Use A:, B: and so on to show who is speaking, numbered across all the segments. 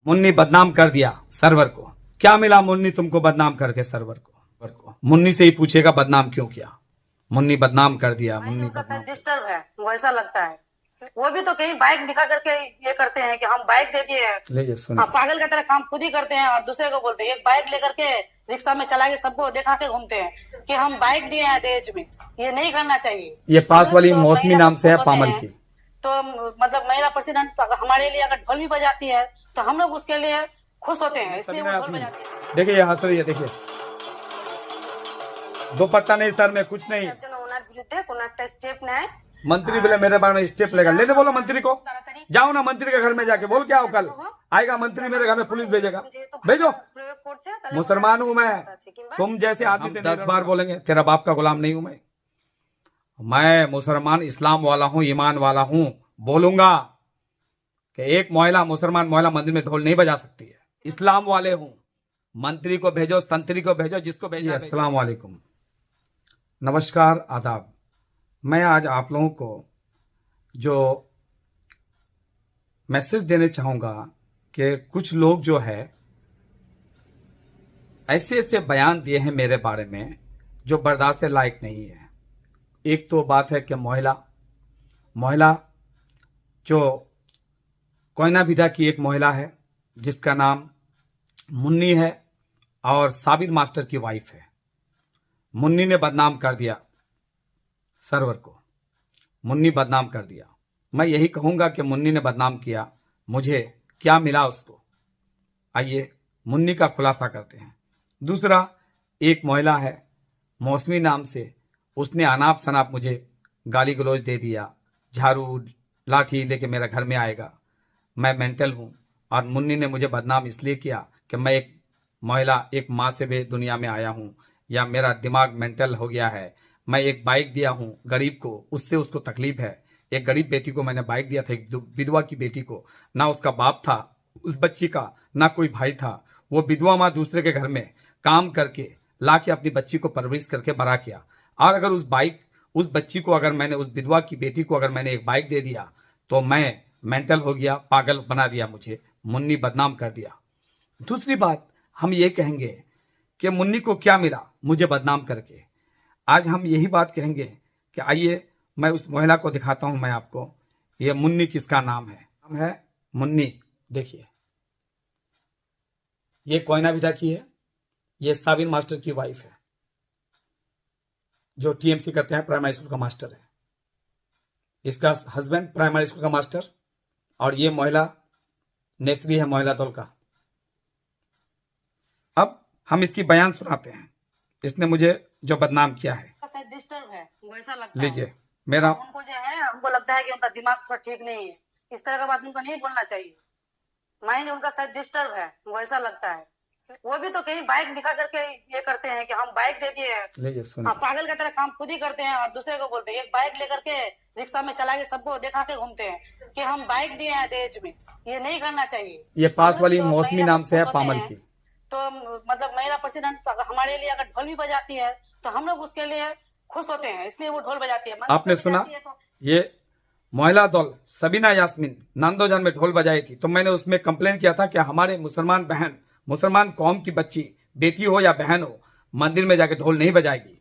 A: मुन्नी बदनाम कर दिया सरवर को। क्या मिला मुन्नी तुमको बदनाम करके सरवर को? मुन्नी से ही पूछेगा बदनाम क्यों किया। मुन्नी बदनाम कर दिया, मुन्नी बदनाम।
B: डिस्टर्ब है वैसा लगता है। वो भी तो कहीं बाइक दिखा करके ये करते हैं कि हम बाइक दे दिए हैं।
A: ले सुन,
B: पागल की तरह काम खुद ही करते हैं और दूसरे को बोलते हैं। एक बाइक लेकर के रिक्शा में चला के सबको दिखा के घूमते हैं कि हम बाइक दिए हैं दहेज में। ये नहीं करना चाहिए।
A: ये पास वाली मौसमी नाम से है पामल की।
B: तो मतलब महिला प्रेसिडेंट हमारे लिए अगर ढोल भी बजाती है तो हम लोग उसके लिए खुश होते हैं, इसलिए वो ढोल बजाती है।
A: देखिए ये हंस रही है, देखिए दुपट्टा नहीं सर में, कुछ नहीं। मंत्री बोले मेरे बारे में स्टेप लेगा, लेने बोलो मंत्री को। जाओ ना मंत्री के घर में जाके बोल के आओ, कल आएगा मंत्री मेरे घर में, पुलिस भेजेगा, भेजो। मुसलमान हूं मैं, तुम जैसे आदमी से 10 बार बोलेंगे तेरा बाप का गुलाम नहीं हूं मैं मुसलमान इस्लाम वाला हूं, ईमान वाला हूं। बोलूंगा कि एक महिला, मुसलमान महिला मंदिर में ढोल नहीं बजा सकती है। इस्लाम वाले हूं। मंत्री को भेजो, तंत्री को भेजो, जिसको भेजो। अस्सलाम वालेकुम, नमस्कार, आदाब। मैं आज आप लोगों को जो मैसेज देने चाहूंगा कि कुछ लोग जो है ऐसे ऐसे बयान दिए हैं मेरे बारे में जो बर्दाश्त लायक नहीं है। एक तो बात है कि महिला जो कोयना विधा की एक महिला है जिसका नाम मुन्नी है और साबिर मास्टर की वाइफ है। मुन्नी ने बदनाम कर दिया सरवर को, मुन्नी बदनाम कर दिया। मैं यही कहूंगा कि मुन्नी ने बदनाम किया, मुझे क्या मिला उसको। आइए मुन्नी का खुलासा करते हैं। दूसरा, एक महिला है मौसमी नाम से, उसने अनाप शनाप मुझे गाली गलौज दे दिया, झाड़ू लाठी लेके मेरे घर में आएगा। मैं मेंटल हूं और मुन्नी ने मुझे बदनाम इसलिए किया कि मैं एक महिला, एक माँ से भी दुनिया में आया हूं, या मेरा दिमाग मेंटल हो गया है। मैं एक बाइक दिया हूं गरीब को, उससे उसको तकलीफ है। एक गरीब बेटी को मैंने बाइक दिया था, एक विधवा की बेटी को। ना उसका बाप था उस बच्ची का, ना कोई भाई था। वो विधवा माँ दूसरे के घर में काम करके ला के अपनी बच्ची को परवरिश करके बड़ा किया। और अगर उस बच्ची को, अगर मैंने उस विधवा की बेटी को अगर मैंने एक बाइक दे दिया तो मैं मेंटल हो गया, पागल बना दिया मुझे। मुन्नी बदनाम कर दिया। दूसरी बात, हम ये कहेंगे कि मुन्नी को क्या मिला मुझे बदनाम करके। आज हम यही बात कहेंगे कि आइए मैं उस महिला को दिखाता हूं मैं आपको। ये मुन्नी किसका नाम है मुन्नी। देखिए ये कोयना विधा की है, ये साबिर मास्टर की वाइफ है जो टीएमसी करते हैं, प्राइमरी स्कूल का मास्टर है। इसका हस्बैंड प्राइमरी स्कूल का मास्टर, और ये महिला नेत्री है महिला दल का। अब हम इसकी बयान सुनाते हैं, इसने मुझे जो बदनाम किया है।
B: डिस्टर्ब है वैसा लगता है।
A: लीजिए मेरा,
B: उनको जो है, हमको लगता है कि उनका दिमाग थोड़ा ठीक नहीं है। इस तरह का बात उनको नहीं बोलना चाहिए। माइंड उनका शायद डिस्टर्ब है वैसा लगता है। वो भी तो कहीं बाइक दिखा करके ये करते हैं कि हम बाइक दे दिए हैं।
A: लीजिए सुन,
B: पागल की तरह काम खुद ही करते हैं और दूसरे को बोलते हैं। एक बाइक लेकर के रिक्शा में चला के सबको दिखा के घूमते हैं कि हम बाइक दिए हैं दहेज में। ये नहीं करना चाहिए।
A: ये पास वाली मौसमी नाम से है पामल की।
B: तो मतलब महिला प्रेसिडेंट हमारे लिए अगर ढोल भी बजाती है तो हम लोग उसके लिए खुश होते हैं, इसलिए वो ढोल बजाती है।
A: आपने सुना, ये महिला दल सबीना यास्मीन नांदोजान में ढोल बजाई थी, तो मैंने उसमें कंप्लेन किया था कि हमारे मुसलमान बहन, मुसलमान कौम की बच्ची, बेटी हो या बहन हो, मंदिर में जाके ढोल नहीं बजाएगी।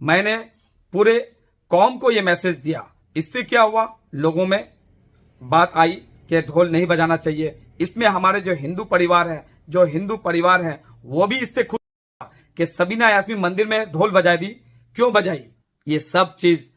A: मैंने पूरे कौम को ये मैसेज दिया। इससे क्या हुआ, लोगों में बात आई कि ढोल नहीं बजाना चाहिए। इसमें हमारे जो हिंदू परिवार है वो भी इससे खुश कि सबीना यास्मीन मंदिर में ढोल बजा दी, क्यों बजाई। ये सब चीज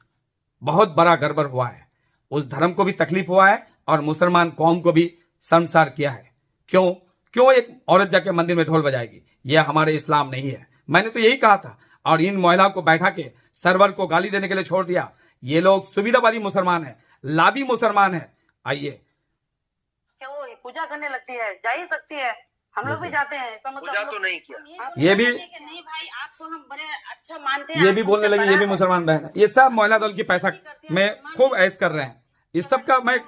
A: बहुत बड़ा गड़बड़ हुआ है। उस धर्म को भी तकलीफ हुआ है और मुसलमान कौम को भी शर्मसार किया है। क्यों एक औरत जाके मंदिर में ढोल बजाएगी, यह हमारे इस्लाम नहीं है। मैंने तो यही कहा था, और इन महिलाओं को बैठा के सरवर को गाली देने के लिए छोड़ दिया। ये लोग सुविधावादी मुसलमान है, लाभी मुसलमान है। आइए
B: क्या वो पूजा करने लगती है, जा ही सकती है, हम लोग भी जाते हैं। इसका मतलब
C: पूजा तो नहीं किया।
A: ये भी
B: नहीं भाई, आपको हम बड़े अच्छा मानते हैं।
A: ये भी बोलने लगी ये भी मुसलमान बहन है। ये सब महिला दल की पैसा में खूब ऐश कर रहे हैं। इस सब का मैं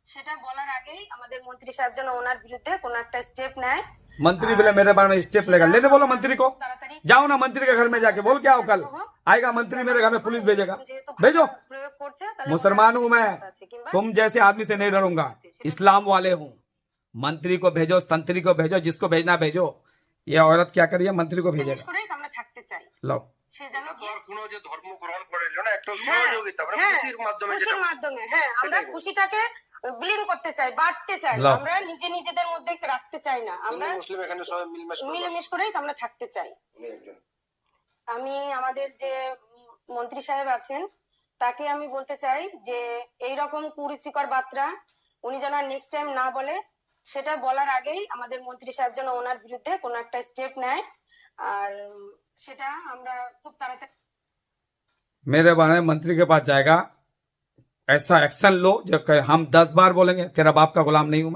B: সেটা বলার আগেই আমাদের মন্ত্রী সাহেব যেন ওনার বিরুদ্ধে কোনো একটা স্টেপ নেয়।
A: मंत्री बोले मेरे बारे में स्टेप लेगा, लेने बोलो मंत्री को। जाओ ना मंत्री के घर में जाके बोल के आओ, कल आएगा मंत्री मेरे घर में, पुलिस भेजेगा, भेजो। मुसलमान हूं मैं, तुम जैसे आदमी से नहीं डरूंगा। इस्लाम वाले हूं, मंत्री को भेजो, संतरी को भेजो, जिसको भेजना भेजो। ये औरत क्या करिए, मंत्री को भेजेगा।
B: করেই আমরা থাকতে চাই
A: लो,
B: সে যেন
C: তো আর কোনো যে ধর্ম গ্রহণ করে না একটা
B: হ্যাঁ,
C: সহযোগিতা মানে
B: হ্যাঁ,
C: খুশির মাধ্যমে
B: খুশির
C: যেটা
B: মাধ্যমে হ্যাঁ আমরা
C: সেটাই বলছি।
B: খুশিটাকে বিলীন করতে চাই, বাড়তে চাই।
A: লাও।
B: আমরা নিজেদের মধ্যে রাখতে চাই না, আমরা
C: হিন্দু মুসলিম এখানে সবাই মিলমাস করে
B: মিলেমিশ করেই আমরা থাকতে চাই।
C: উনি একজন।
B: আমি আমাদের যে মন্ত্রী সাহেব আছেন তাকে আমি বলতে চাই যে এই রকম কুরুচিকর বার্তা উনি যেন নেক্সট টাইম না বলে, সেটা বলার আগেই আমাদের মন্ত্রী সাহেব যেন ওনার বিরুদ্ধে কোনো একটা স্টেপ নেয়। আর সেটা আমরা খুব তাড়াতাড়ি
A: मेरे बारे में मंत्री के पास जाएगा, ऐसा एक्शन लो जो हम 10 बार बोलेंगे तेरा बाप का गुलाम नहीं हूं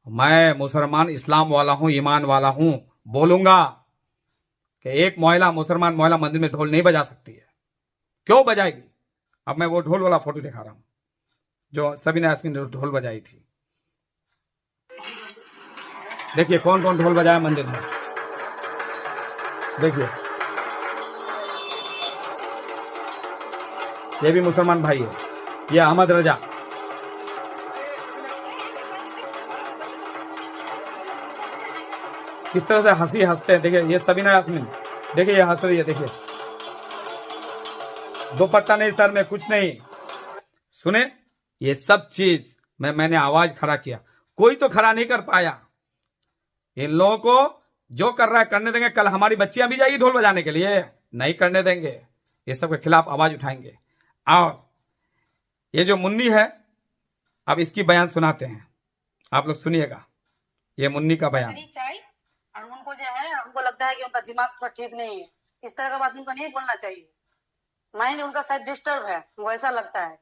A: मैं मुसलमान इस्लाम वाला हूं, ईमान वाला हूं। बोलूंगा कि एक महिला, मुसलमान महिला मंदिर में ढोल नहीं बजा सकती है, क्यों बजाएगी। अब मैं वो ढोल वाला फोटो दिखा रहा हूं जो सबीना यास्मीन ने ढोल बजाई थी। देखिए कौन कौन ढोल बजाया मंदिर में, देखिए ये भी मुसलमान भाई है, ये अहमद रजा। किस तरह से हंसी हंसते हैं, देखिए ये सबीना यास्मीन, देखिए ये हंस रही है, देखिए दुपट्टा नहीं, सर में कुछ नहीं। सुने, ये सब चीज मैंने आवाज खड़ा किया, कोई तो खड़ा नहीं कर पाया। इन लोगों को जो कर रहा है करने देंगे। कल हमारी बच्चियां भी जाएगी ढोल बजाने के लिए, नहीं करने देंगे। ये सब के खिलाफ आवाज उठाएंगे। और ये जो मुन्नी है, अब इसकी बयान सुनाते हैं, आप लोग सुनिएगा। ये मुन्नी का बयान।
B: चाय और उनको जो है, हमको लगता है कि उनका दिमाग थोड़ा ठीक नहीं है, इस तरह का बात उनको नहीं बोलना चाहिए। माइंड उनका शायद डिस्टर्ब है, वो ऐसा लगता है।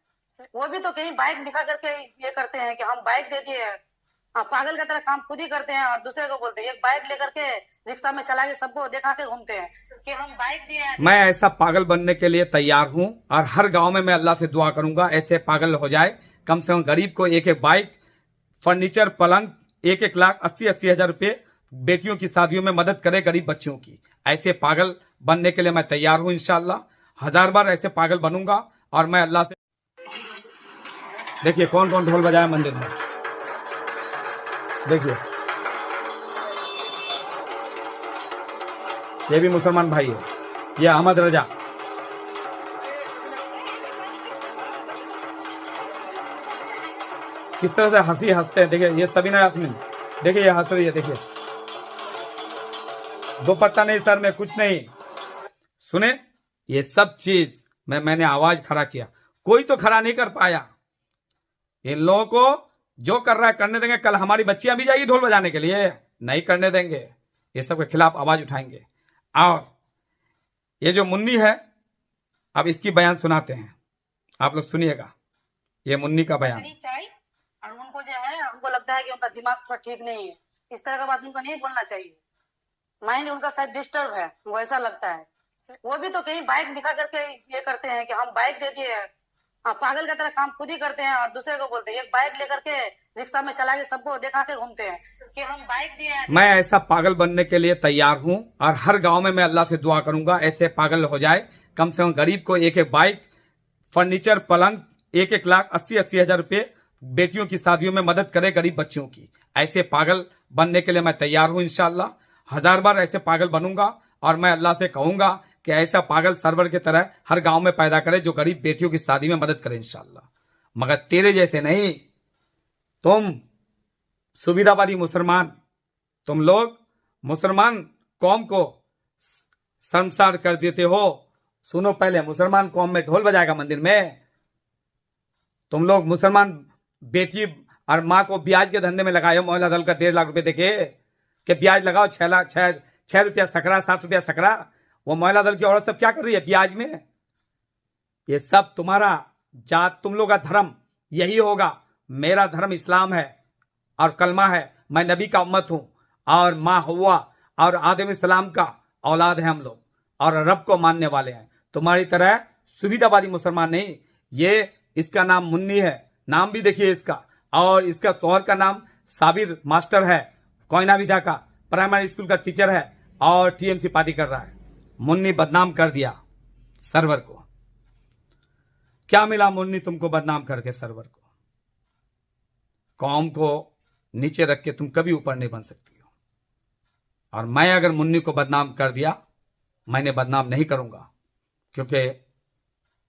B: वो भी तो कहीं बाइक दिखा करके ये करते हैं कि हम बाइक दे दिए, पागल की तरह काम खुद ही करते हैं और दूसरे को बोलते हैं। एक बाइक लेकर के रिक्शा में चला के सबको दिखा के घूमते हैं कि हम बाइक दिए हैं।
A: मैं ऐसा पागल बनने के लिए तैयार हूं और हर गांव में मैं अल्लाह से दुआ करूंगा ऐसे पागल हो जाए। कम से कम गरीब को एक एक बाइक, फर्नीचर, पलंग, 1-1 लाख 80-80 हजार रुपए बेटियों की शादियों में मदद करे गरीब बच्चों की। ऐसे पागल बनने के लिए मैं तैयार हूं इंशाअल्लाह। 1000 बार ऐसे पागल बनूंगा और मैं अल्लाह से। देखिए कौन कौन ढोल बजाया मंदिर में, देखिए ये भी मुसलमान भाई है, ये अहमद रजा। किस तरह से हंसी हंसते हैं, देखिए ये सबीना यास्मीन, देखिए ये हंस रही है, देखिए दुपट्टा नहीं, सर में कुछ नहीं। सुने, ये सब चीज मैंने आवाज खड़ा किया, कोई तो खड़ा नहीं कर पाया। इन लोगों को जो कर रहा है करने देंगे। कल हमारी बच्चियां भी जाएगी ढोल बजाने के लिए, नहीं करने देंगे। ये सब के खिलाफ आवाज उठाएंगे। और ये जो मुन्नी है, अब इसकी बयान सुनाते हैं, आप लोग सुनिएगा। ये मुन्नी का बयान।
B: चाय और उनको जो है, हमको लगता है कि उनका दिमाग थोड़ा ठीक नहीं है, इस तरह का बात उनको नहीं बोलना चाहिए। माइंड उनका शायद डिस्टर्ब है, वो ऐसा लगता है। वो भी तो कहीं बाइक दिखा करके ये करते हैं कि हम बाइक दे दिए, पागल की तरह काम खुद ही करते हैं और दूसरे को बोलते हैं। एक बाइक लेकर के रिक्शा में चला के सबको दिखा के घूमते हैं कि हम बाइक दिए हैं। मैं ऐसा पागल बनने के लिए तैयार हूं और हर गांव में मैं अल्लाह से दुआ करूंगा ऐसे पागल हो जाए। कम से कम गरीब को 1-1 बाइक, फर्नीचर, पलंग, 1-1 लाख 80-80 हजार रुपए बेटियों की शादियों में मदद करे गरीब बच्चों की। ऐसे पागल बनने के लिए मैं तैयार हूं इंशाअल्लाह। 1000 बार ऐसे पागल बनूंगा और मैं अल्लाह से कहूंगा कि ऐसा पागल सरवर की तरह हर गांव में पैदा करे जो गरीब बेटियों की शादी में मदद करे इंशाअल्लाह। मगर तेरे जैसे नहीं, तुम सुविधावादी मुसलमान, तुम लोग मुसलमान कौम को शर्मसार कर देते हो। सुनो, पहले मुसलमान कौम में ढोल बजाएगा मंदिर में, तुम लोग मुसलमान बेटी और माँ को ब्याज के धंधे में लगाए हो। महिला दल का 1.5 लाख रुपए देके कि ब्याज लगाओ, 6 रुपया सकरा, 7 रुपया सकरा। वो महिला दल की औरत सब क्या कर रही है ब्याज में। ये सब तुम्हारा जात, तुम लोग का धर्म यही होगा। मेरा धर्म इस्लाम है और कलमा है। मैं नबी का उम्मत हूं और माँ हव्वा और आदम सलाम का औलाद है हम लोग और रब को मानने वाले हैं। तुम्हारी तरह सुविधावादी मुसलमान नहीं। ये इसका नाम मुन्नी है, नाम भी देखिए इसका। और इसका शौहर का नाम साबिर मास्टर है, कोयना विधा का प्राइमरी स्कूल का टीचर है और टीएमसी पार्टी कर रहा है। मुन्नी बदनाम कर दिया सरवर को। क्या मिला मुन्नी तुमको बदनाम करके सरवर को? कौम को
A: नीचे रख के तुम कभी ऊपर नहीं बन सकती हो। और मैं अगर मुन्नी को बदनाम कर दिया, मैंने बदनाम नहीं करूंगा, क्योंकि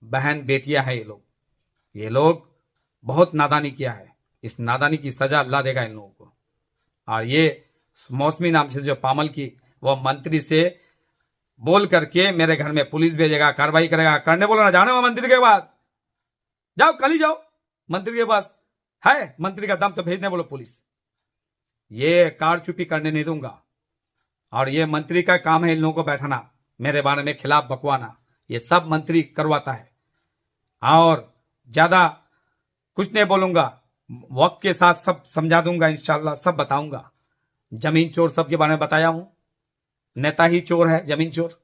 A: बहन बेटियां हैं ये लोग बहुत नादानी किया है। इस नादानी की सजा अल्लाह देगा इन लोगों को। और ये मौसमी नाम से जो पामल की, वो मंत्री से बोल करके मेरे घर में पुलिस भेजेगा, कार्रवाई करेगा। करने बोलो ना, जाने वो मंत्री के पास, जाओ कल ही जाओ मंत्री के पास, है मंत्री का दम तो भेजने बोलो पुलिस। ये कार चुपी करने नहीं दूंगा। और ये मंत्री का काम है इन लोगों को बैठाना, मेरे बारे में खिलाफ बकवाना, ये सब मंत्री करवाता है। और ज्यादा कुछ नहीं बोलूंगा, वक्त के साथ सब समझा दूंगा, इंशाल्लाह सब बताऊंगा। जमीन चोर सबके बारे में बताया हूं, नेता ही चोर है, जमीन चोर,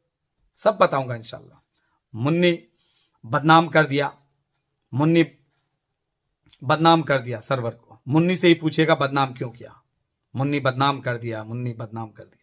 A: सब बताऊंगा इंशाल्लाह। मुन्नी बदनाम कर दिया, मुन्नी बदनाम कर दिया सरवर को। मुन्नी से ही पूछेगा बदनाम क्यों किया। मुन्नी बदनाम कर दिया, मुन्नी बदनाम कर दिया।